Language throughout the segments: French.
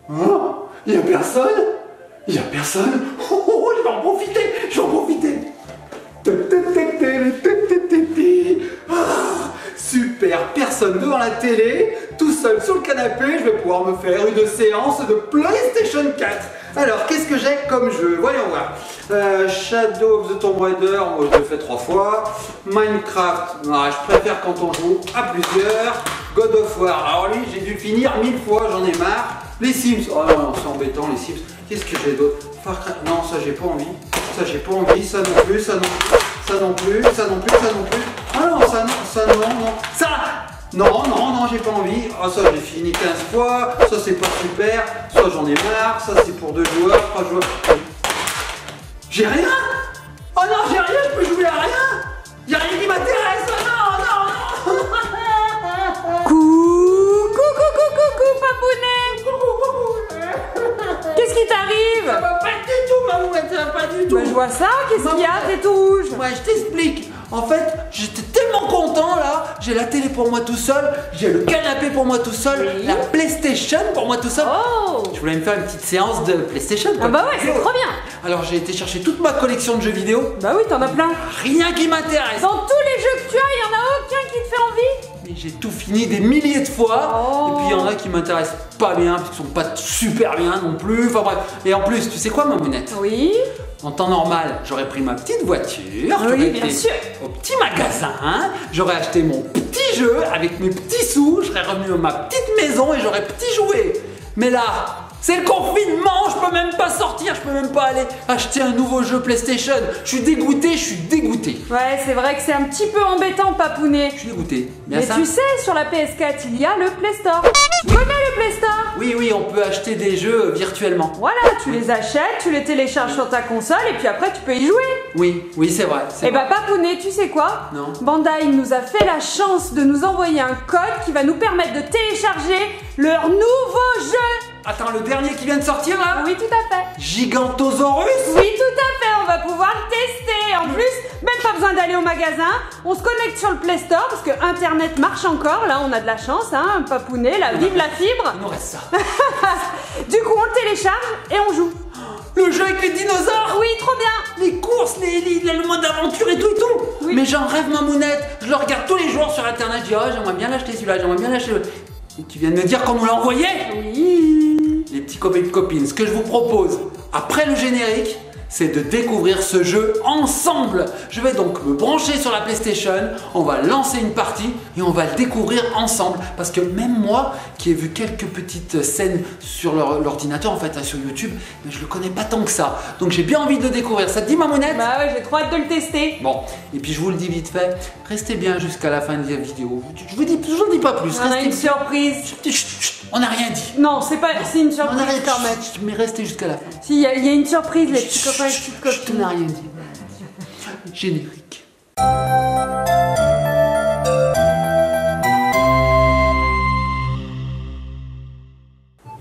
Oh, il n'y a personne? Il n'y a personne? Oh, je vais en profiter, je vais en profiter. Ah, super, personne devant la télé, tout seul sur le canapé, je vais pouvoir me faire une séance de PlayStation 4. Alors, qu'est-ce que j'ai comme jeu? Voyons voir. Shadow of the Tomb Raider, moi je le fais 3 fois. Minecraft, je préfère quand on joue à plusieurs. God of War, alors lui j'ai dû le finir 1000 fois, j'en ai marre. Les Sims, oh non, c'est embêtant les Sims. Qu'est-ce que j'ai d'autre? Far Cry, non, ça j'ai pas envie. Ça j'ai pas envie, ça non plus, ça non plus. Ça non plus, ça non plus, ça non plus. Ah non, ça non, non. Ça! Non, j'ai pas envie. Ah, ça j'ai fini 15 fois. Ça c'est pas super. Ça j'en ai marre. Ça c'est pour 2 joueurs, 3 joueurs. J'ai rien! Oh non, j'ai rien, je peux jouer à rien! Y'a rien qui m'intéresse! Oh non! Coucou, Papounet! Qu'est-ce qui t'arrive? Ça va pas du tout, ma moumette, ça va pas du tout! Bah, je vois ça, qu'est-ce qu'il y a? T'es tout rouge! Ouais, je t'explique. En fait, j'étais tellement content là. J'ai la télé pour moi tout seul, j'ai le canapé pour moi tout seul, oui. la PlayStation pour moi tout seul. Oh! Je voulais me faire une petite séance de PlayStation. Ah bah ouais, c'est trop bien! Alors j'ai été chercher toute ma collection de jeux vidéo. Bah oui, t'en as plein. Rien qui m'intéresse. Dans tous les jeux que tu as, il y en a aucun qui te fait envie? Mais j'ai tout fini des milliers de fois. Oh. Et puis il y en a qui m'intéressent pas bien, parce qu'ils sont pas super bien non plus. Enfin bref. Et en plus, tu sais quoi, ma mounette? Oui. En temps normal, j'aurais pris ma petite voiture, Oui, bien sûr. au petit magasin, j'aurais acheté mon petit jeu avec mes petits sous, je serais revenu à ma petite maison et j'aurais petit joué. Mais là, c'est le confinement, je peux même pas sortir, je peux même pas aller acheter un nouveau jeu PlayStation. Je suis dégoûté, je suis dégoûté. Ouais, c'est vrai que c'est un petit peu embêtant, Papounet. Je suis dégoûté. Bien Mais ça? tu sais, sur la PS4, il y a le Play Store. Tu connais le Play Store? Oui, on peut acheter des jeux virtuellement. Voilà, tu les achètes, tu les télécharges sur ta console et puis après tu peux y jouer. Oui, c'est vrai. Et bah Papounet, tu sais quoi? Non. Bandai nous a fait la chance de nous envoyer un code qui va nous permettre de télécharger leur nouveau jeu. Attends, le dernier qui vient de sortir là? Oui, tout à fait. Gigantosaurus? Oui, tout à fait, on va pouvoir le tester. En plus, même pas besoin d'aller au magasin. On se connecte sur le Play Store parce que Internet marche encore. Là, on a de la chance, Papounet, là, vive la fibre. Il nous reste ça. Du coup, on le télécharge et on joue. Le jeu avec les dinosaures? Oui, trop bien. Les courses, le mode d'aventure et tout et tout. Oui. Mais j'en rêve, ma mounette. Je le regarde tous les jours sur Internet. Je dis, oh, j'aimerais bien l'acheter celui-là, j'aimerais bien l'acheter. Et tu viens de me dire qu'on nous l'a envoyé? Oui. Les petits copains et copines, ce que je vous propose, après le générique, c'est de découvrir ce jeu ensemble. Je vais donc me brancher sur la PlayStation, on va lancer une partie et on va le découvrir ensemble. Parce que même moi, qui ai vu quelques petites scènes sur l'ordinateur, en fait, sur YouTube, mais je le connais pas tant que ça. Donc j'ai bien envie de le découvrir. Ça te dit, ma mounette? Bah ouais, j'ai trop hâte de le tester. Bon, et puis je vous le dis vite fait, restez bien jusqu'à la fin de la vidéo. Je vous dis pas plus. On a une surprise. Chut, chut, on n'a rien dit. Non, c'est une On surprise a rien quand même. mais restez jusqu'à la fin. Si, il y a une surprise, les petits copains et les petites Chut, copines. on n'a rien dit. Générique.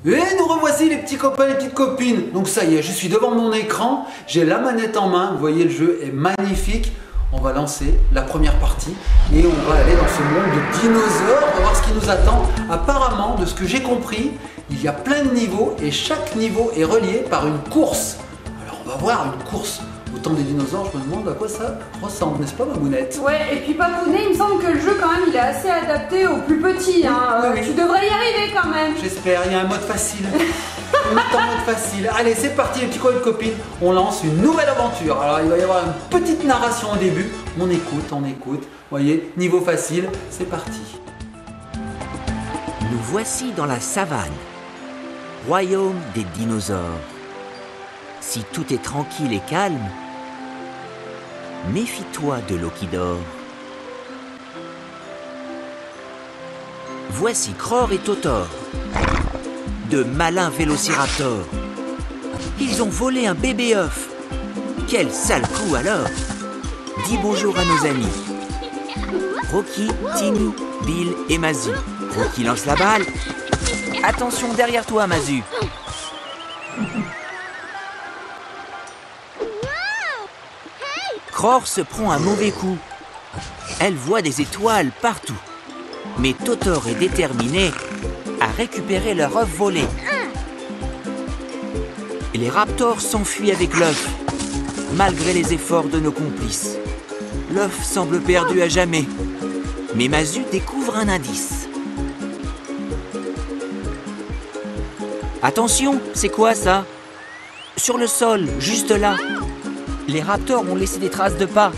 Et nous revoici les petits copains et les petites copines. Donc ça y est, je suis devant mon écran, j'ai la manette en main, vous voyez le jeu est magnifique. On va lancer la première partie et on va aller dans ce monde de dinosaures, on va voir ce qui nous attend. Apparemment, de ce que j'ai compris, il y a plein de niveaux et chaque niveau est relié par une course. Alors on va voir une course au temps des dinosaures, je me demande à quoi ça ressemble, n'est-ce pas, ma mounette? Ouais, et puis Papounet, il me semble que le jeu quand même il est assez adapté aux plus petits. Oui. Tu devrais y arriver quand même. J'espère, il y a un mode facile. On est en mode facile. Allez, c'est parti les petits copains et copines, on lance une nouvelle aventure. Alors il va y avoir une petite narration au début, on écoute. Vous voyez, niveau facile, c'est parti. Nous voici dans la savane, royaume des dinosaures. Si tout est tranquille et calme, méfie-toi de l'eau qui dort. Voici Cror et Totor, de malins vélociraptors. Ils ont volé un bébé œuf. Quel sale coup alors! Dis bonjour à nos amis. Rocky, Timmy, Bill et Mazu. Rocky lance la balle. Attention derrière toi, Mazu. Cror se prend un mauvais coup. Elle voit des étoiles partout. Mais Totor est déterminé à récupérer leur œuf volé. Les raptors s'enfuient avec l'œuf, malgré les efforts de nos complices. L'œuf semble perdu à jamais, mais Mazu découvre un indice. Attention, c'est quoi ça? Sur le sol, juste là. Les raptors ont laissé des traces de pas.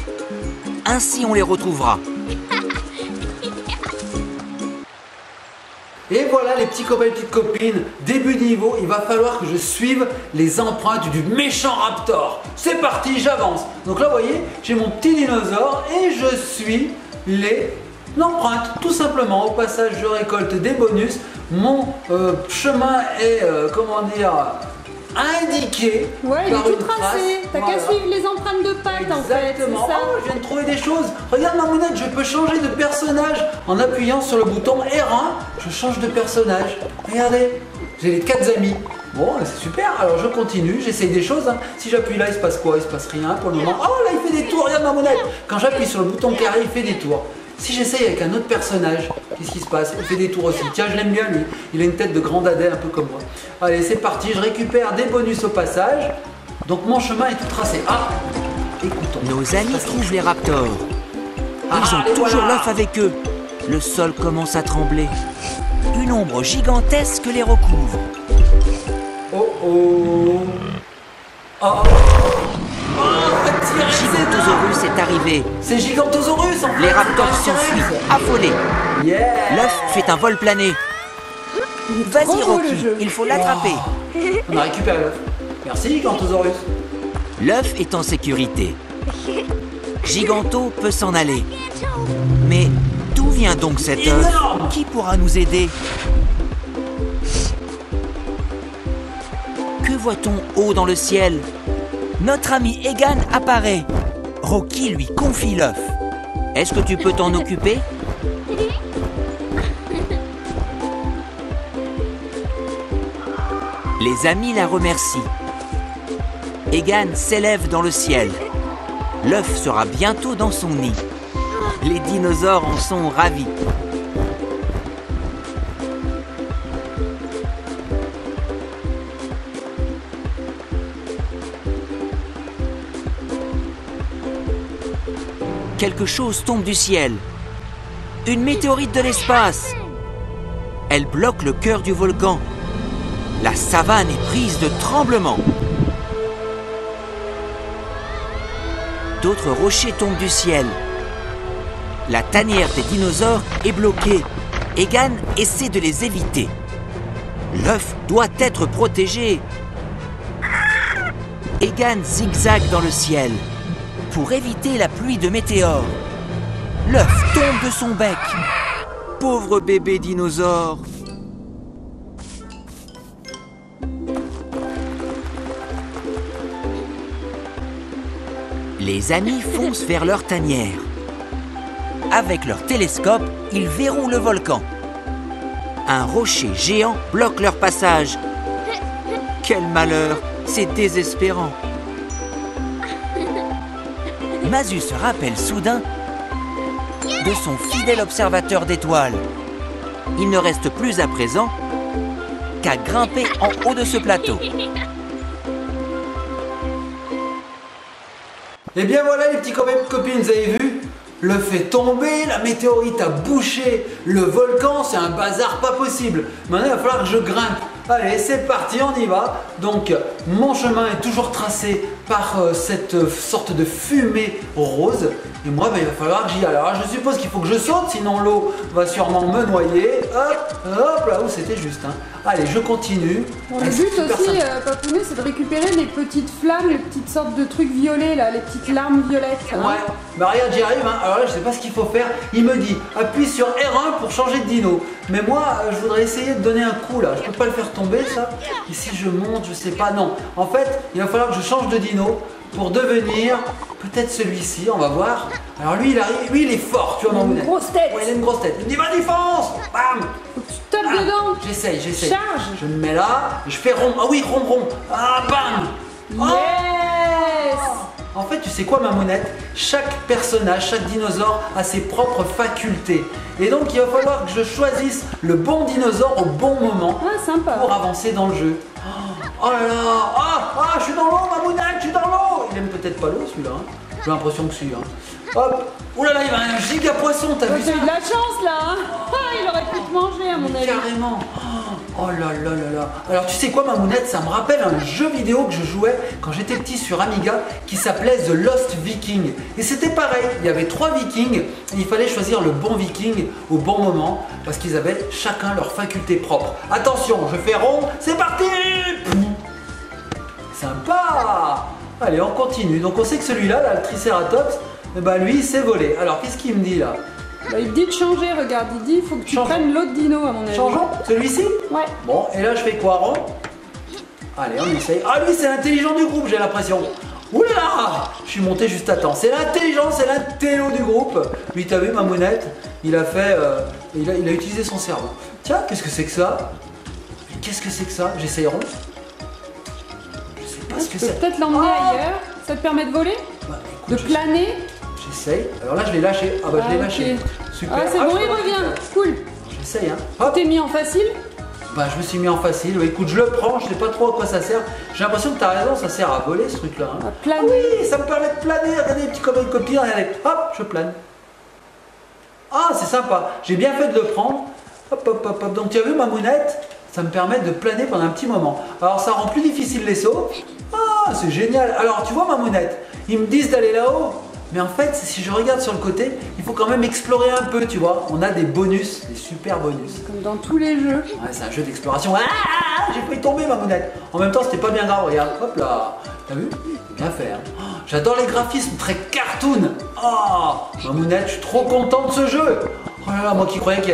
Ainsi, on les retrouvera. Et voilà les petits copains et petites copines, début de niveau, il va falloir que je suive les empreintes du méchant raptor. C'est parti, j'avance. Donc là, vous voyez, j'ai mon petit dinosaure et je suis les empreintes, tout simplement. Au passage, je récolte des bonus. Mon chemin est, comment dire, indiqué. Ouais, il est par tout une tracé. trace. T'as Voilà. qu'à suivre les empreintes de pattes en fait. Exactement. C'est ça. Oh, je viens de trouver des choses. Regarde Mamounette, je peux changer de personnage en appuyant sur le bouton R1. Je change de personnage. Regardez, j'ai les 4 amis. Bon, c'est super. Alors je continue, j'essaye des choses. Hein. Si j'appuie là, il se passe quoi? Il se passe rien pour le moment. Oh là, il fait des tours. Regarde Mamounette. Quand j'appuie sur le bouton carré, il fait des tours. Si j'essaye avec un autre personnage, qu'est-ce qui se passe? Il fait des tours aussi. Tiens, je l'aime bien lui. Il a une tête de grand dadais un peu comme moi. Allez, c'est parti. Je récupère des bonus au passage. Donc mon chemin est tout tracé. Ah, écoutons. Nos amis trouvent les raptors. Ils ont les toujours voilà. l'œuf avec eux. Le sol commence à trembler. Une ombre gigantesque les recouvre. Oh oh. Oh. Oh, Gigantosaurus est arrivé. c'est Gigantosaurus en fait. Les raptors c'est un s'enfuient, T-Rex. affolés. Yeah. L'œuf fait un vol plané. Vas-y trop beau, Rocky, le jeu. il faut l'attraper. On a récupéré l'œuf. Merci Gigantosaurus. L'œuf est en sécurité. Giganto peut s'en aller. Mais d'où vient donc cet œuf? Énorme. Qui pourra nous aider? Que voit-on haut dans le ciel? Notre ami Egan apparaît. Rocky lui confie l'œuf. Est-ce que tu peux t'en occuper? Les amis la remercient. Egan s'élève dans le ciel. L'œuf sera bientôt dans son nid. Les dinosaures en sont ravis. Quelque chose tombe du ciel. Une météorite de l'espace. Elle bloque le cœur du volcan. La savane est prise de tremblements. D'autres rochers tombent du ciel. La tanière des dinosaures est bloquée. Egan essaie de les éviter. L'œuf doit être protégé. Egan zigzague dans le ciel pour éviter la pluie de météores. L'œuf tombe de son bec. Pauvre bébé dinosaure. Les amis foncent vers leur tanière. Avec leur télescope, ils verront le volcan. Un rocher géant bloque leur passage. Quel malheur, c'est désespérant. Mazu se rappelle soudain de son fidèle observateur d'étoiles. Il ne reste plus à présent qu'à grimper en haut de ce plateau. Et bien voilà les petits copains et copines, vous avez vu? L'œuf est tombé, la météorite a bouché le volcan, c'est un bazar pas possible. Maintenant il va falloir que je grimpe. Allez, c'est parti, on y va. Donc mon chemin est toujours tracé par cette sorte de fumée rose. Et moi, il va falloir que j'y aille. Alors je suppose qu'il faut que je saute, sinon l'eau va sûrement me noyer. Hop, hop, là où c'était juste. Hein. Allez, je continue. Bon, Allez, le c'est but super aussi, simple. Papounet, c'est de récupérer les petites flammes, les petites sortes de trucs violets, là, les petites larmes violettes. Hein. Ouais, bah regarde, j'y arrive. Hein. Alors là, je sais pas ce qu'il faut faire. Il me dit appuie sur R1 pour changer de dino. Mais moi, je voudrais essayer de donner un coup là. Je peux pas le faire tomber ça. Et si je monte, je sais pas. Non. En fait, il va falloir que je change de dino pour devenir peut-être celui-ci. On va voir. Alors lui, il arrive. Lui, il est fort. Tu vois, Il a une Mamounette. grosse tête. Ouais, il a une grosse tête. Il me dit vas-y, fonce. Bam. Faut que tu tapes Ah, dedans. J'essaye. Charge. Je me mets là. Je fais rond. Ah oui, rond. Ah, bam. Oh. Yes. En fait, tu sais quoi, Mamounette? Chaque personnage, chaque dinosaure a ses propres facultés. Et donc, il va falloir que je choisisse le bon dinosaure au bon moment Ah, sympa. pour avancer dans le jeu. Oh, Oh là là. Ah, je suis dans l'eau, Mamounette, je suis dans l'eau. Il aime peut-être pas l'eau, celui-là. Hein. J'ai l'impression que si. Hein. Hop. Ouh là là, il y a un giga poisson, t'as vu ça? J'ai eu de la chance là. Hein. Il aurait pu te manger à mon avis. Carrément. Oh là là là là. Alors tu sais quoi, Mamounette, ça me rappelle un jeu vidéo que je jouais quand j'étais petit sur Amiga qui s'appelait The Lost Viking. Et c'était pareil, il y avait 3 vikings et il fallait choisir le bon viking au bon moment parce qu'ils avaient chacun leur faculté propre. Attention, je fais rond, c'est parti. Sympa. Allez, on continue. Donc on sait que celui-là, là, le Triceratops, eh ben, lui, il s'est volé. Alors qu'est-ce qu'il me dit là? Bah, il dit de changer, regarde, il dit il faut que tu prennes l'autre dino à mon avis. Changeons? Celui-ci? Ouais. Bon, et là je fais quoi, rond? Allez, on essaye. Ah, lui, c'est l'intelligent du groupe, j'ai l'impression. Ouh là là, je suis monté juste à temps. C'est l'intelligent, c'est l'intello du groupe. Lui, t'as vu, Mamounette? Il a fait. Il a utilisé son cerveau. Tiens, qu'est-ce que c'est que ça? Qu'est-ce que c'est que ça? J'essaye rond. Je sais pas ce que c'est. Peut-être l'emmener ailleurs. Ça te permet de voler? Bah, écoute, De planer? J'essaye. Alors là, je l'ai lâché. Ah bah, je l'ai lâché. Ok. Super. Ah, c'est bon, il revient. Cool. J'essaye, hein. Hop. T'es mis en facile? Bah, je me suis mis en facile. Écoute, je le prends. Je sais pas trop à quoi ça sert. J'ai l'impression que tu as raison. Ça sert à voler ce truc-là. Hein. À planer. Ah oui, ça me permet de planer. Regardez les petits copines. Regardez. Hop, je plane. Ah, c'est sympa. J'ai bien fait de le prendre. Hop, hop, hop, hop. Donc, tu as vu, Mamounette? Ça me permet de planer pendant un petit moment. Alors, ça rend plus difficile les sauts. Ah, c'est génial. Alors, tu vois, Mamounette, ils me disent d'aller là-haut. Mais en fait, si je regarde sur le côté, il faut quand même explorer un peu, tu vois. On a des bonus, des super bonus. Comme dans tous les jeux. Ouais, c'est un jeu d'exploration. Ah, j'ai failli tomber, Mamounette. En même temps, c'était pas bien grave, regarde. Hop là. T'as vu? Bien fait. Hein. Oh, j'adore les graphismes très cartoon. Oh, Mamounette, je suis trop content de ce jeu. Oh là là, moi qui croyais que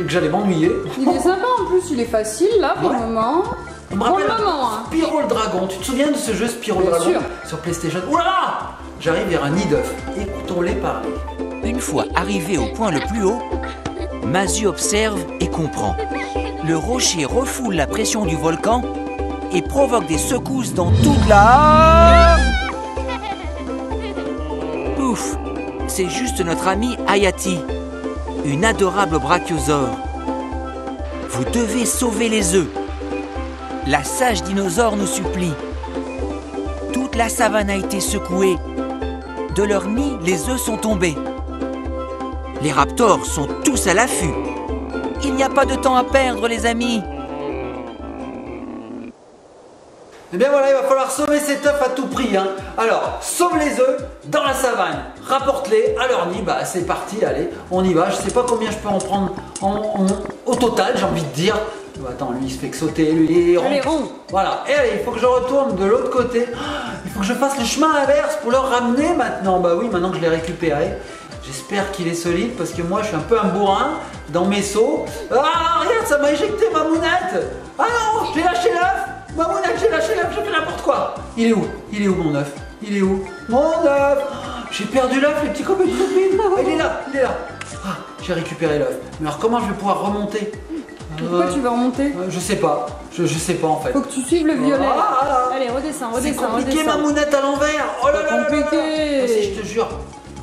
j'allais m'ennuyer. Il est sympa en plus, il est facile là pour le moment. On me Pour le rappelle moment. Hein. Spyro le Dragon. Tu te souviens de ce jeu Spyro le Bien Dragon sûr. sur PlayStation? Oh là là. J'arrive vers un nid d'œufs. Écoutons-les parler. Une fois arrivé au point le plus haut, Mazu observe et comprend. Le rocher refoule la pression du volcan et provoque des secousses dans toute la... Ouf, c'est juste notre ami Hayati, une adorable brachiosaure. Vous devez sauver les œufs. La sage dinosaure nous supplie. Toute la savane a été secouée. De leur nid, les œufs sont tombés. Les raptors sont tous à l'affût. Il n'y a pas de temps à perdre, les amis. Eh bien voilà, il va falloir sauver cet œuf à tout prix. Hein. Alors, sauve les œufs dans la savane. Rapporte-les à leur nid. Bah, c'est parti, allez, on y va. Je sais pas combien je peux en prendre au total, j'ai envie de dire. Attends, lui il se fait que sauter, lui il est rond. Elle est rond. Voilà, et allez, il faut que je retourne de l'autre côté. Il faut que je fasse le chemin inverse pour le ramener maintenant. Bah oui, maintenant que je l'ai récupéré. J'espère qu'il est solide parce que moi je suis un peu un bourrin dans mes sauts. Ah, regarde, ça m'a éjecté, Mamounette. Ah non, j'ai lâché l'œuf. Mamounette, j'ai lâché l'œuf, j'ai fait n'importe quoi. Il est où? Il est où mon œuf? Il est où? Mon œuf. J'ai perdu l'œuf, les petits copains de copines. Ah, il est là, il est là. Ah, j'ai récupéré l'œuf. Mais alors comment je vais pouvoir remonter? Pourquoi tu veux remonter? Je sais pas. Je sais pas en fait. Faut que tu suives le violet. Ah, Allez, redescends, c'est redescends, compliqué, redescends. Mamounette à l'envers. Oh là là là là. Compliqué. Ah, si, je te jure.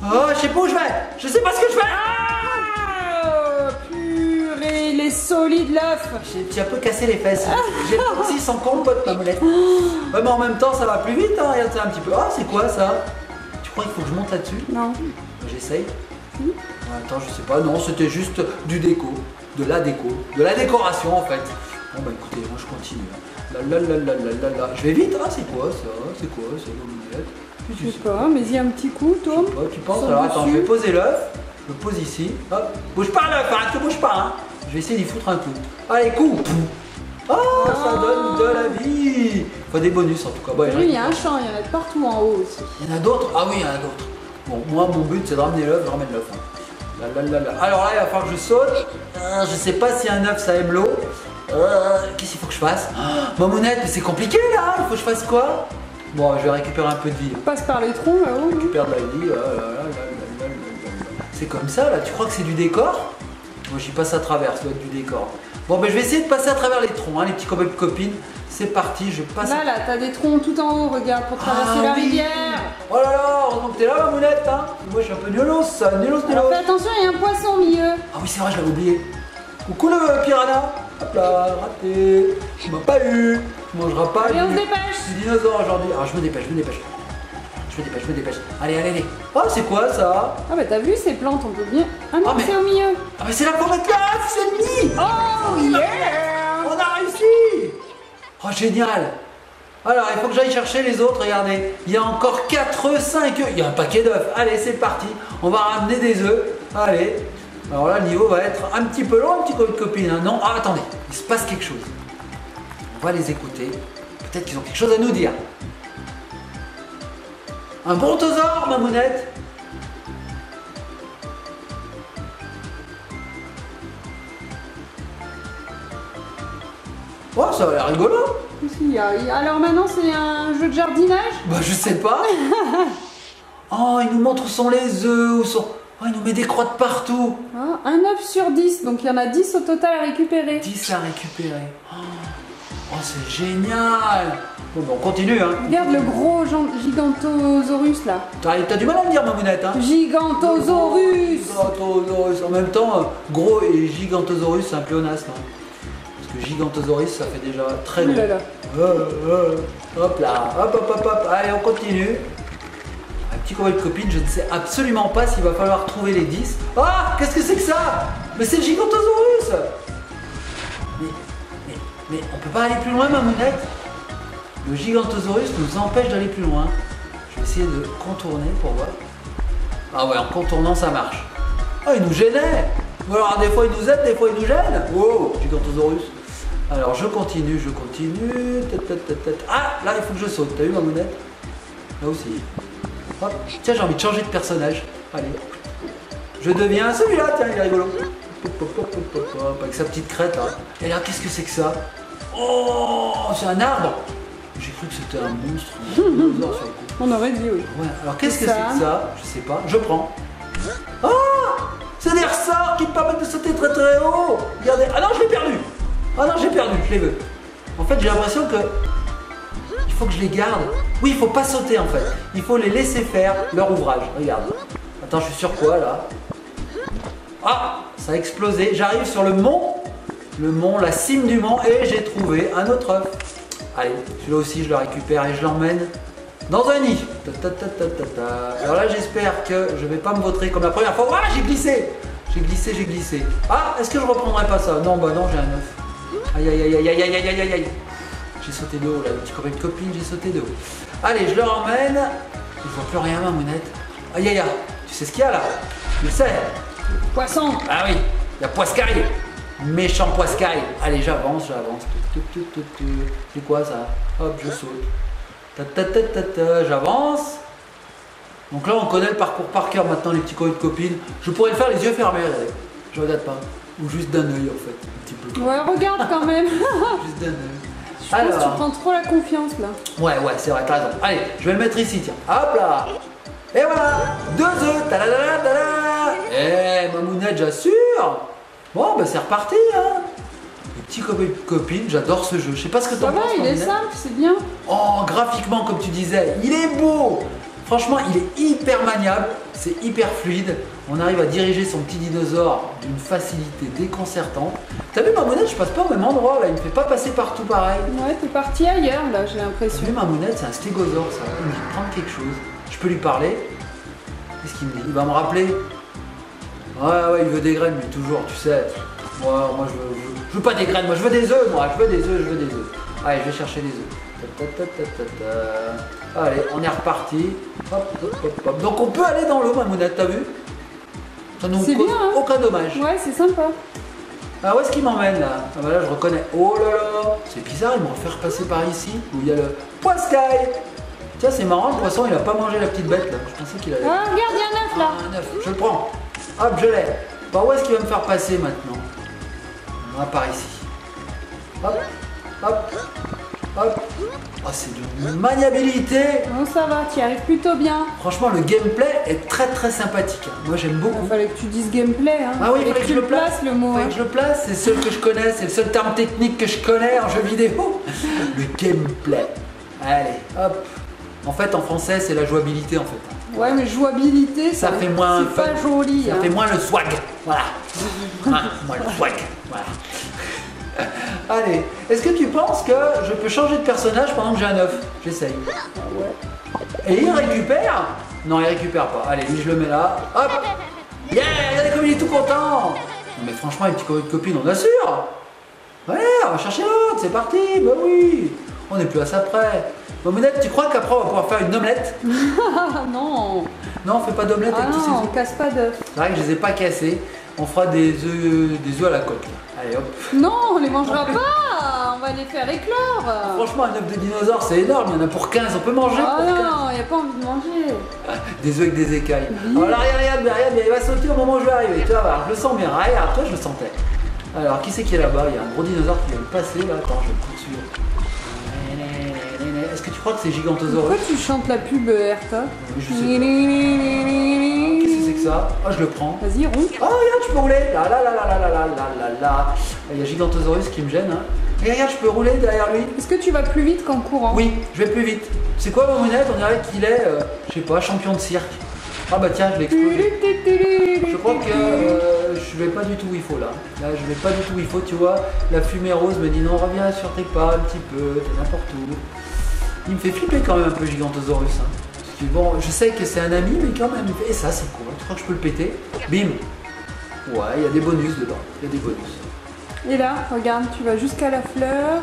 Oh, je sais pas où je vais. Je sais pas ce que je fais. Ah, purée, il est solide l'œuf. J'ai un peu cassé les fesses. J'ai le aussi sans compote, Mamounette. Ouais, mais en même temps, ça va plus vite. Hein. Regarde ça un petit peu. Ah, c'est quoi ça? Tu crois qu'il faut que je monte là-dessus? Non. J'essaye. Attends, je sais pas. Non, c'était juste du déco. De la déco. De la décoration en fait. Bon bah écoutez, moi je continue. Là. Je vais vite. Ah, c'est quoi ça? C'est quoi ça, Mamounette? Je sais pas, mais il y a un petit coup, Tom. Oh, tu penses? Sur Alors le attends, dessus. je vais poser l'œuf. Je le pose ici. Hop. Bouge pas l'œuf, hein, tu bouges pas. Hein. Je vais essayer d'y foutre un coup. Allez, coup. Oh, ça donne de la vie. Faut des bonus en tout cas. Bon, Oui, il y a un champ, il y en a de partout en haut aussi. il y en a d'autres? Ah oui, il y en a d'autres. Bon, moi mon but c'est de ramener l'œuf, je ramène l'œuf. Hein. Alors là, il va falloir que je saute. Je sais pas si un œuf ça aime l'eau. Qu'est-ce qu'il faut que je fasse? Mamounette, mais c'est compliqué là. Il faut que je fasse quoi? Bon, je vais récupérer un peu de vie. Passe par les troncs là-haut. Je récupère de la vie. C'est comme ça là. Tu crois que c'est du décor? Moi, j'y passe à travers. Ça doit être du décor. Bon, ben je vais essayer de passer à travers les troncs, hein, les petits copains de copines. C'est parti, je passe. Là, t'as des troncs tout en haut, regarde, pour traverser la oui. rivière. Oh là là, heureusement que t'es là, Mamounette. Hein. Moi, je suis un peu nulos, ça. Nulos. Alors fais attention, il y a un poisson au milieu. Ah oui, c'est vrai, je l'avais oublié. Coucou le piranha. Hop là, raté. Tu m'as pas eu. Tu mangeras pas Allez, on se dépêche. du dinosaure aujourd'hui. Alors je me dépêche. Je me dépêche. Allez. Oh, c'est quoi ça? Ah bah t'as vu ces plantes, on peut bien... Ah non, Ah, mais- c'est au milieu. Ah mais c'est là pour mettre l'œuf, c'est mis. Oh yeah. On a réussi. Oh génial. Alors il faut que j'aille chercher les autres, regardez. Il y a encore 4 œufs, 5 œufs. Il y a un paquet d'œufs. Allez, c'est parti. On va ramener des œufs. Allez. Alors là, le niveau va être un petit peu long, un petit peu de copine. Hein. Non, ah attendez, il se passe quelque chose. On va les écouter. Peut-être qu'ils ont quelque chose à nous dire. Un brontosaure, Mamounette? Oh, ça a l'air rigolo. Alors maintenant c'est un jeu de jardinage. Bah, je sais pas. Oh, il nous montre où sont les œufs, où sont... Oh, il nous met des croix de partout. Ah, un œuf sur 10, donc il y en a 10 au total à récupérer. 10 à récupérer. Oh, c'est génial. Bon, bah, on continue, hein. Regarde le gros Gigantosaurus là. T'as du mal à me dire, Mamounette, hein. Gigantosaurus. Gigantosaurus. En même temps, gros et Gigantosaurus, c'est un pléonasme. Hein. Parce que Gigantosaurus, ça fait déjà très Ouh long. là là. Hop là, hop. Allez, on continue. Un petit copain de copine, je ne sais absolument pas s'il va falloir trouver les 10. Ah, qu'est-ce que c'est que ça? Mais c'est le Gigantosaurus. Mais on peut pas aller plus loin, Mamounette? Le Gigantosaurus nous empêche d'aller plus loin. Je vais essayer de contourner pour voir. Ah ouais, en contournant, ça marche. Ah, il nous gênait. Ou alors, des fois, il nous aide, des fois, il nous gêne. Wow, Gigantosaurus. Alors, je continue. Ah, là, il faut que je saute. T'as vu, Mamounette? Là aussi. Hop. Tiens, j'ai envie de changer de personnage. Allez. Je deviens celui-là, tiens, il est rigolo. Avec sa petite crête là. Et là, qu'est-ce que c'est que ça? Oh, c'est un arbre. J'ai cru que c'était un monstre. Un dinosaure sur le coup. On aurait dit oui. Ouais, alors qu'est-ce que C'est c'est ça. que ça? Je sais pas, je prends. Ah, c'est des ressorts qui me permettent de sauter très très haut. Regardez. Ah non, je l'ai perdu. Je les veux. En fait, j'ai l'impression que il faut que je les garde. Oui, il faut pas sauter en fait. Il faut les laisser faire leur ouvrage. Regarde. Attends, je suis sur quoi là? Ah, ça a explosé. J'arrive sur le mont, la cime du mont, et j'ai trouvé un autre œuf. Allez, celui-là aussi, je le récupère et je l'emmène dans un nid. Alors là, j'espère que je vais pas me vautrer comme la première fois. Ah, j'ai glissé. Ah, est-ce que je reprendrai pas ça? Non, bah non, j'ai un œuf. Aïe. J'ai sauté de haut là, le petit copain de copine, j'ai sauté de haut. Allez, je le ramène. Il ne voit plus rien, Mamounette. Aïe. Tu sais ce qu'il y a là? Tu le sais. Poisson. Ah oui, il y a Poiscaille. Méchant Poiscaille. Allez, j'avance. C'est quoi ça? Hop, je saute. J'avance. Donc là, on connaît le parcours par cœur maintenant, les petits copains de copines. Je pourrais le faire les yeux fermés, regardez. Je regarde pas. Ou juste d'un œil en fait. Un petit peu. Ouais, regarde quand même. Juste d'un œil. Je pense que tu prends trop la confiance là. Ouais, c'est vrai, t'as raison. Allez, je vais le mettre ici, tiens. Hop là. Et voilà, 2 œufs. Eh, Mamounette, j'assure. Bon, bah c'est reparti, hein. Les petits copains de copines, j'adore ce jeu. Je sais pas ce que Ça t'en va, penses, il est Mamounette. simple, c'est bien. Oh, graphiquement, comme tu disais, il est beau. Franchement, il est hyper maniable, c'est hyper fluide. On arrive à diriger son petit dinosaure d'une facilité déconcertante. T'as vu, Mamounette, je passe pas au même endroit là, il me fait pas passer partout pareil. Ouais, t'es parti ailleurs là, j'ai T'as l'impression. vu, Mamounette, c'est un stégosaure ça. Il me dit de prendre quelque chose. Je peux lui parler. Qu'est-ce qu'il me dit? Il va me rappeler. Ouais, il veut des graines, mais toujours, tu sais. Moi, je veux pas des graines, moi, je veux des œufs, je veux des œufs. Allez, je vais chercher des œufs. Allez, on est reparti. Hop. Donc, on peut aller dans l'eau, Mamounette, t'as vu? Ça nous C'est cause bien, hein. aucun dommage. Ouais, c'est sympa. Ah, où est-ce qu'il m'emmène là? Ah, bah là, je reconnais. Oh là là, c'est bizarre, il me refait repasser par ici, où il y a le Poiscaille. Tiens, c'est marrant, le poisson, il a pas mangé la petite bête là. Je pensais qu'il allait. Ah, regarde, il y a un œuf là. Un œuf, je le prends. Hop, je l'ai. Bah, où est-ce qu'il va me faire passer maintenant? On va par ici. Hop. Oh, c'est de maniabilité. Bon, ça va, tu y arrives plutôt bien. Franchement, le gameplay est très très sympathique. Moi, j'aime beaucoup. Il fallait que tu dises gameplay. Hein. Ah oui, il fallait que je le place. Le mot. Fallait Hein. que je le place, c'est le seul que je connais, c'est le seul terme technique que je connais en jeu vidéo. Le gameplay. Allez, hop. En fait, en français, c'est la jouabilité en fait. Ouais, mais jouabilité, Ça fait moins c'est pas fun. joli. Ça hein. fait moins le swag. Voilà. Moins le swag. Voilà. Allez, est-ce que tu penses que je peux changer de personnage pendant que j'ai un œuf? J'essaye. Et il récupère? Non, il récupère pas. Allez, lui je le mets là. Hop. Yeah, regardez comme il est tout content. Non, mais franchement, les petites copines, on assure. Ouais, on va chercher l'autre, c'est parti. Bah oui. On n'est plus à ça près. Mamounette, tu crois qu'après on va pouvoir faire une omelette? Non. Non, on fait pas d'omelette avec tous ces Non, on œufs. casse pas d'œufs. C'est vrai que je les ai pas cassés. On fera des œufs à la coque. Là. Allez hop. Non, on les mangera pas. On va les faire éclore. Franchement, un œuf de dinosaure, c'est énorme. Il y en a pour 15. On peut manger Ah pour 15. non, il n'y a pas envie de manger. Des œufs avec des écailles. Oh là, regarde, il va sauter au moment où je vais arriver. Tu vas voir, je le sens bien. Regarde, toi, je le sentais. Alors, qui c'est qui est là-bas? Il y a un gros dinosaure qui vient de passer là. Attends, je vais le poursuivre. Est-ce que tu crois que c'est Gigantosaurus? Pourquoi tu chantes la pub, Erta? Je sais pas. Qu'est-ce que c'est que ça? Oh, je le prends. Vas-y, ronde. Oh, regarde, je peux rouler. Là, là, là, là, là, là, là, là, là. Il y a Gigantosaurus qui me gêne. Hein. Et regarde, je peux rouler derrière lui. Est-ce que tu vas plus vite qu'en courant? Oui, je vais plus vite. C'est quoi, Mamounette? On dirait qu'il est, je sais pas, champion de cirque. Ah bah tiens, je l'ai explosé. Je crois que je vais pas du tout où il faut là. Là, je vais pas du tout où il faut, tu vois. La fumée rose me dit non, reviens sur tes pas un petit peu, t'es n'importe où. Il me fait flipper quand même un peu Gigantosaurus. Hein. Parce que bon, je sais que c'est un ami, mais quand même. Et ça, c'est cool. Tu crois que je peux le péter? Bim. Ouais, il y a des bonus dedans. Il y a des bonus. Et là, regarde, tu vas jusqu'à la fleur.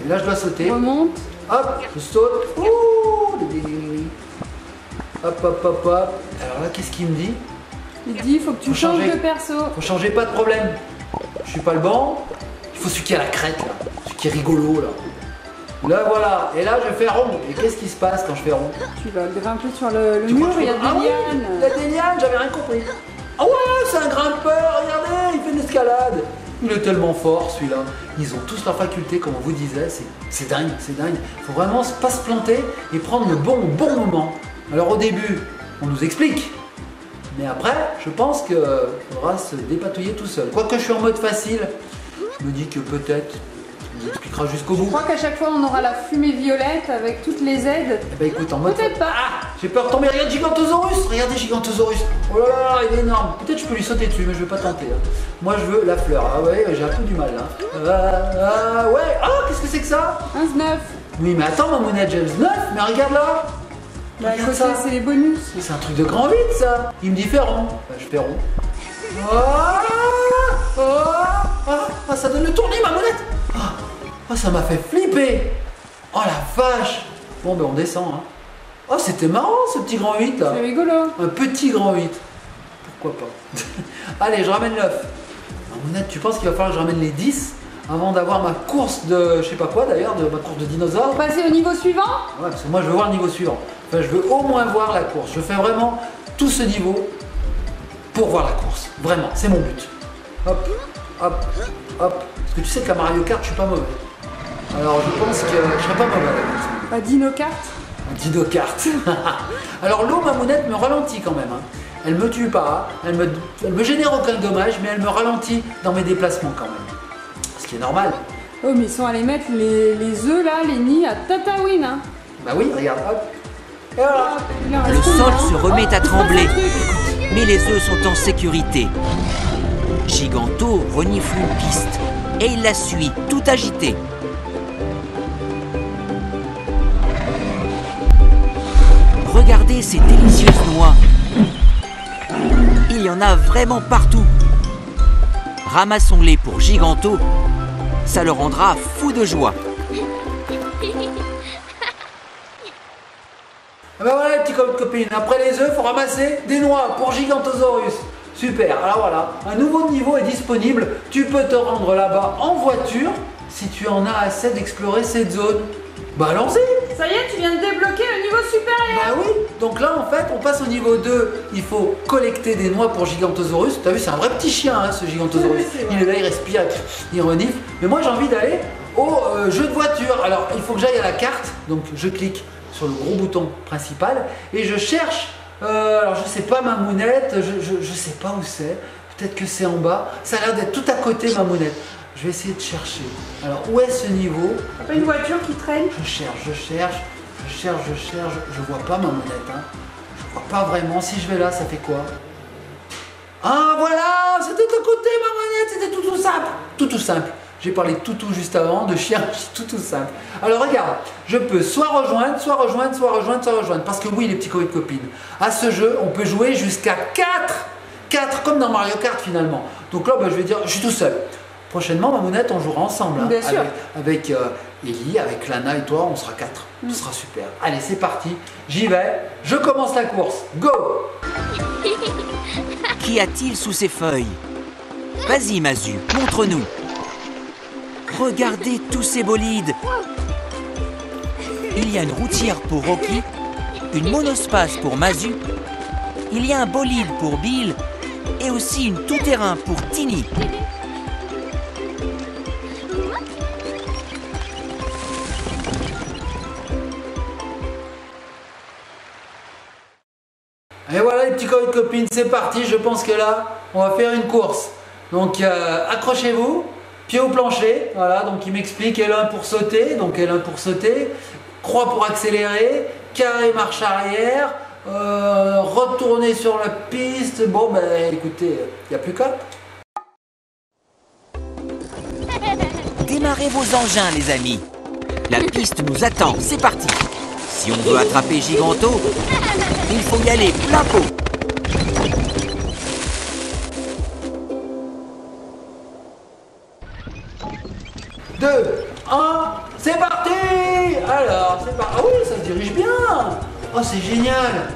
Et là, je dois sauter. Remonte. Hop, je saute. Ouh. Hop, hop, hop, hop. Alors là, qu'est-ce qu'il me dit? Il dit, il faut que tu Faut changes changer. de perso. Faut changer, pas de problème. Je suis pas le banc. Il faut celui qui a la crête là. Celui qui est rigolo là. Là voilà. Et là je fais rond. Et qu'est-ce qui se passe quand je fais rond? Tu vas grimper sur le Tu mur, crois que il y a je des peux- Ah oui, lianes. il y a des lianes, j'avais rien compris. Ah ouais, c'est un grimpeur, regardez, il fait de l'escalade. Il est tellement fort celui-là. Ils ont tous leurs facultés, comme on vous disait. C'est dingue, c'est dingue. Faut vraiment pas se planter et prendre le bon moment. Alors au début, on nous explique. Mais après, je pense qu'il faudra se dépatouiller tout seul. Quoique je suis en mode facile, je me dis que peut-être on nous expliquera jusqu'au Je bout. crois qu'à chaque fois on aura la fumée violette avec toutes les aides. Eh ben écoute, en mode... Peut-être pas. Ah, j'ai peur de tomber. Regarde Gigantosaurus. Regardez Gigantosaurus. Oh là là, il est énorme. Peut-être je peux lui sauter dessus, mais je vais pas tenter. Hein. Moi je veux la fleur. Ah ouais, j'ai un peu du mal là. Ouais. Oh, qu'est-ce que c'est que ça? 15-9. Oui, mais attends, Mamounette, James 9. Mais regarde là. Bah, à Regarde côté, ça. c'est les bonus. C'est un truc de grand 8 ça. Il me dit fais rond. Bah, je fais rond. Ça donne le tournis, Mamounette. Ça m'a fait flipper. Oh la vache. Bon, ben on descend. Hein. Oh, c'était marrant ce petit grand 8 là. C'est rigolo. Un petit grand 8. Pourquoi pas? Allez, je ramène l'œuf. Mamounette, tu penses qu'il va falloir que je ramène les 10 avant d'avoir ma course de, je sais pas quoi d'ailleurs, de ma course de dinosaures? On va passer au niveau suivant. Ouais, parce que moi je veux voir le niveau suivant. Enfin, je veux au moins voir la course. Je fais vraiment tout ce niveau pour voir la course. Vraiment, c'est mon but. Hop, hop, hop. Parce que tu sais qu'à Mario Kart, je suis pas mauvais. Alors je pense que je serai pas mauvais à la course. Bah, Dino Kart. Un Dino Kart. Alors l'eau, Mamounette me ralentit quand même. Hein. Elle me tue pas, elle me génère aucun dommage, mais elle me ralentit dans mes déplacements quand même. Ce qui est normal. Oh, mais ils sont allés mettre les œufs là, les nids à Tatooine. Hein. Bah oui, regarde, hop. Et voilà. Hop, il en Le reste sol combien se remet à Il se passe trembler, un truc. mais les œufs sont en sécurité. Giganto renifle une piste et il la suit, tout agité. Regardez ces délicieuses noix. Il y en a vraiment partout. Ramassons-les pour Giganto. Ça le rendra fou de joie. Ah ben voilà les petits copines, après les œufs, il faut ramasser des noix pour Gigantosaurus. Super, alors voilà, un nouveau niveau est disponible. Tu peux te rendre là-bas en voiture si tu en as assez d'explorer cette zone. Bah allons-y. Ça y est, tu viens de débloquer le niveau supérieur. Bah oui, donc là en fait on passe au niveau 2, il faut collecter des noix pour Gigantosaurus. T'as vu, c'est un vrai petit chien hein, ce Gigantosaurus. Oui, c'est vrai. Il est là, il respire, il renifle. Mais moi j'ai envie d'aller au jeu de voiture. Alors il faut que j'aille à la carte, donc je clique sur le gros bouton principal et je cherche, alors je sais pas Mamounette, je sais pas où c'est, peut-être que c'est en bas. Ça a l'air d'être tout à côté Mamounette. Je vais essayer de chercher. Alors où est ce niveau? Pas une voiture qui traîne. Je cherche, je vois pas ma monette, hein. Je vois pas vraiment. Si je vais là, ça fait quoi? Ah voilà, c'était à côté ma monette, c'était tout simple. Tout simple. J'ai parlé de toutou juste avant, de chien, tout simple. Alors regarde, je peux soit rejoindre, soit rejoindre, soit rejoindre, soit rejoindre. Parce que oui, les petits copains et copines, à ce jeu, on peut jouer jusqu'à 4. 4 comme dans Mario Kart finalement. Donc là, je vais dire, je suis tout seul. Prochainement, Mamounette, on jouera ensemble. Bien sûr. Avec Ellie, avec Lana et toi, on sera 4. Ce sera super. Allez, c'est parti. J'y vais. Je commence la course. Go! Qu'y a-t-il sous ces feuilles? Vas-y, Mazu, montre-nous. Regardez tous ces bolides. Il y a une routière pour Rocky, une monospace pour Mazu, il y a un bolide pour Bill et aussi une tout-terrain pour Tini. Et voilà les petits copains et copines, c'est parti. Je pense que là, on va faire une course. Donc accrochez-vous, pied au plancher. Voilà, donc il m'explique L1 pour sauter, donc L1 pour sauter, croix pour accélérer, carré marche arrière, retourner sur la piste. Bon ben écoutez, il n'y a plus qu'à. Démarrez vos engins, les amis. La piste nous attend, c'est parti. Si on veut attraper Giganto, il faut y aller plein pot. Deux, un, c'est parti. Alors, c'est parti. Ah oui, ça se dirige bien. Oh, c'est génial.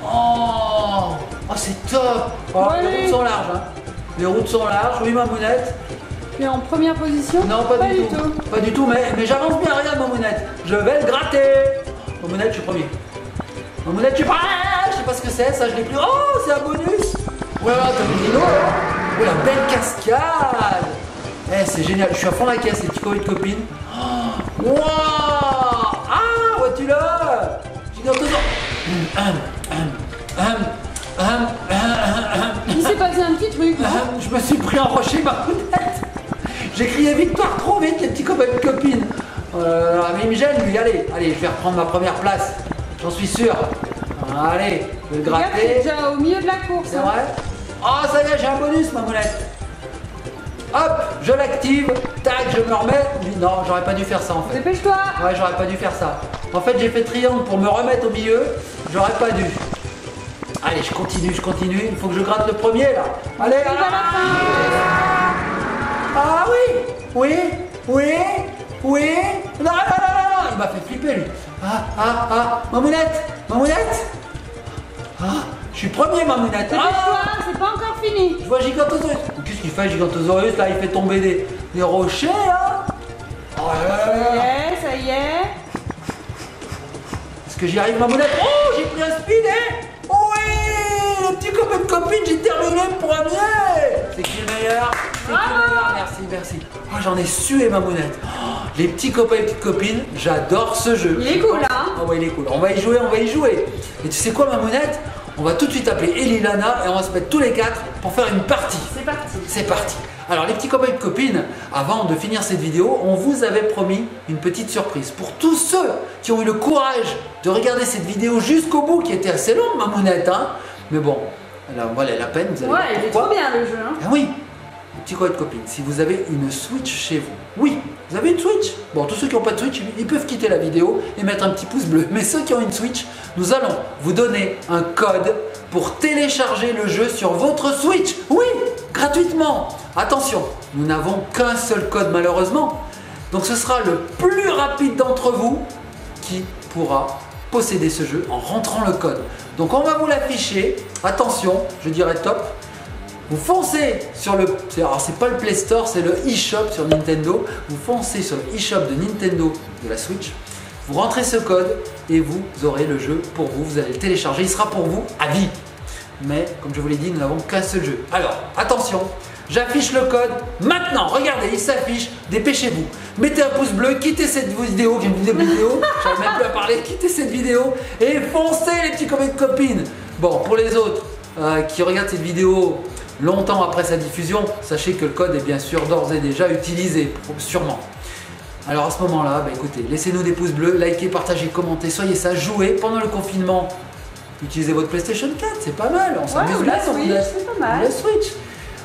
Oh, c'est top. Oh, Ouais. Les routes sont larges. Hein. Les routes sont larges. Oui, Mamounette. Tu es en première position? Non, pas du tout. Pas du tout, mais j'avance bien. Regarde, Mamounette. Je vais le gratter. Mamounette, je suis premier. Mamounette, je suis premier. Je sais pas ce que c'est. Ça, je l'ai plus. Oh, c'est un bonus. Voilà, t'as vu l'eau. Oh, la belle cascade. Eh, c'est génial, je suis à fond la caisse, les petits copains et copines. Oh, wow. Ah, vois-tu là? Gigantosaure. Il s'est passé un petit truc. Je me suis pris un rocher, Mamounette. J'ai crié victoire trop vite, les petits copains et copines. Mais il me gêne, lui, allez, je vais reprendre ma première place. J'en suis sûr. Allez, je vais le Regarde, gratter. c'est déjà au milieu de la course. C'est vrai? Oh, ça y est, j'ai un bonus, Mamounette. Hop, je l'active, tac, je me remets. Non, j'aurais pas dû faire ça en fait. Dépêche-toi. Ouais, j'aurais pas dû faire ça. En fait, j'ai fait triangle pour me remettre au milieu. J'aurais pas dû. Allez, je continue. Il faut que je gratte le premier là. Allez, Arrive à la fin. Ah oui. Non. Il m'a fait flipper lui. Mamounette. Je suis premier, Mamounette. Dépêche-toi, c'est pas encore fini. Je vois Gigantosaurus. Qu'est-ce qu'il fait, Gigantosaurus? Là, il fait tomber des rochers, hein. Oh là là là là. Ça y est. Est-ce que j'y arrive, Mamounette? Oh, j'ai pris un speed, hein. Oui, le petit copain de copine, j'ai terminé premier. C'est qui le meilleur? C'est qui le meilleur? Merci. Oh, j'en ai sué, Mamounette. Oh, les petits copains et petites copines, j'adore ce jeu. Il est cool, hein. Ah ouais, il est cool. On va y jouer. Et tu sais quoi, Mamounette? On va tout de suite appeler Ellie, Lana et on va se mettre tous les 4 pour faire une partie. C'est parti. Alors les petits copains et copines, avant de finir cette vidéo, on vous avait promis une petite surprise. Pour tous ceux qui ont eu le courage de regarder cette vidéo jusqu'au bout, qui était assez longue, Mamounette, hein. Mais bon, elle valait la peine, vous allez voir Ouais, il est pourquoi. trop bien le jeu. Hein. Ah oui, les petits copains et copines, si vous avez une Switch chez vous, oui, vous avez une Switch. Bon, tous ceux qui n'ont pas de Switch, ils peuvent quitter la vidéo et mettre un petit pouce bleu. Mais ceux qui ont une Switch, nous allons vous donner un code pour télécharger le jeu sur votre Switch. Oui, gratuitement. Attention, nous n'avons qu'un seul code malheureusement. Donc ce sera le plus rapide d'entre vous qui pourra posséder ce jeu en rentrant le code. Donc on va vous l'afficher. Attention, je dirais top. Vous foncez sur le... Alors c'est pas le Play Store, c'est le eShop sur Nintendo. Vous foncez sur le eShop de Nintendo de la Switch. Vous rentrez ce code et vous aurez le jeu pour vous. Vous allez le télécharger, il sera pour vous à vie. Mais comme je vous l'ai dit, nous n'avons qu'un seul jeu. Alors attention, j'affiche le code maintenant. Regardez, il s'affiche. Dépêchez-vous. Mettez un pouce bleu, quittez cette vidéo. J'ai une vidéo, j'arrive même plus à parler. Quittez cette vidéo et foncez les petits copains et copines. Bon, pour les autres qui regardent cette vidéo longtemps après sa diffusion, sachez que le code est bien sûr d'ores et déjà utilisé, sûrement. Alors à ce moment-là, écoutez, laissez-nous des pouces bleus, likez, partagez, commentez, soyez ça, jouez pendant le confinement. Utilisez votre PlayStation 4, c'est pas mal, on s'amuse ou bien. la Switch, c'est pas mal. La Switch.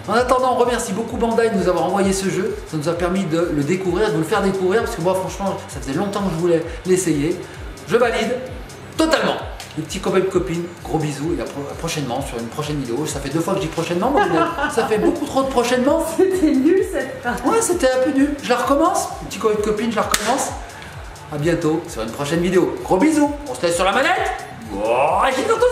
En attendant, on remercie beaucoup Bandai de nous avoir envoyé ce jeu. Ça nous a permis de le découvrir, de vous le faire découvrir, parce que moi franchement, ça faisait longtemps que je voulais l'essayer. Je valide totalement. Les petits copains et copines, gros bisous et à prochainement sur une prochaine vidéo. Ça fait 2 fois que je dis prochainement, mais ça fait beaucoup trop de prochainement. C'était nul cette phrase. Ouais, c'était un peu nul. Je la recommence. Les petits copains et copines, je la recommence. À bientôt sur une prochaine vidéo. Gros bisous. On se laisse sur la manette. Oh, j'ai surtout